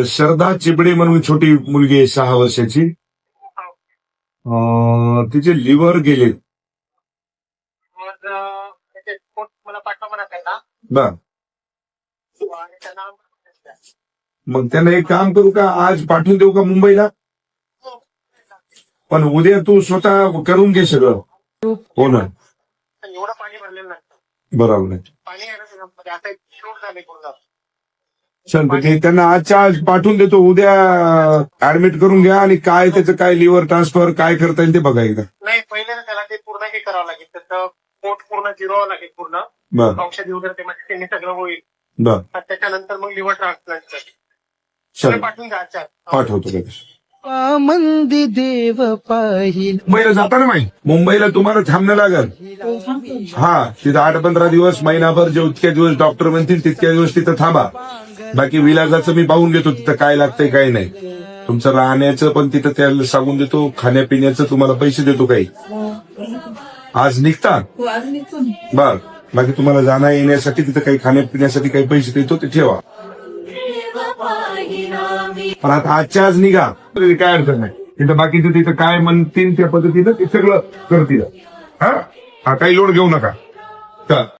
श्रद्धा चिबडे म्हणून छोटी मुलगी आहे 6 वर्षाची. तिचे लिव्हर गेले. मग त्याचे रिपोर्ट मला पाठवा म्हणा त्यांना बर. आणि त्यांना मग त्यांना एक काम करू का, आज पाठवून देऊ का मुंबईला? पण उद्या तू स्वतः करून घे सगळं. हो ना, एवढं पाणी भरलेलं नाही. बरोबर आहे. पाणी आहे ना त्याच्यामध्ये, आता शूट झाले पूर्ण. चल तर ते त्यांना आजच्या आज पाठवून देतो. उद्या ऍडमिट करून घ्या आणि काय त्याचं काय लिव्हर ट्रान्सफर काय करता येईल ते बघा एकदा. नाही पहिले ना त्याला ते पूर्ण हे करावं लागेल, त्याचं पोट पूर्ण जिरवावं लागेल पूर्ण. बर औषधी वगैरे ते म्हणजे त्यांनी सगळं होईल. बर आणि त्याच्यानंतर मग लिव्हर ट्रान्सप्लांट चल पाठवून द्या आजच्या आज. पाठवतो लगेच. मंदी देव पाहिल. मुंबईला जाता ना माही, मुंबईला तुम्हाला थांबणं लागेल. हा, तिथं 8-15 दिवस महिनाभर जितक्या दिवस डॉक्टर म्हणतील तितक्या दिवस तिथं थांबा. बाकी विलाजाचं मी पाहून घेतो तिथं काय लागतंय काय नाही. तुमचं राहण्याचं पण तिथं त्याला सांगून देतो, खाण्यापिण्याचं तुम्हाला पैसे देतो काही. आज निघता बर. बाकी तुम्हाला जाण्या येण्यासाठी तिथं काही खाण्यापिण्यासाठी काही पैसे देतो ते ठेवा. पण आता आजच्या आज निघा, काय अडचण नाही. तिथं बाकीचं तिथं काय म्हणतील त्या पद्धतीनं ते सगळं करतील. हा, काही लोड घेऊ नका. चल.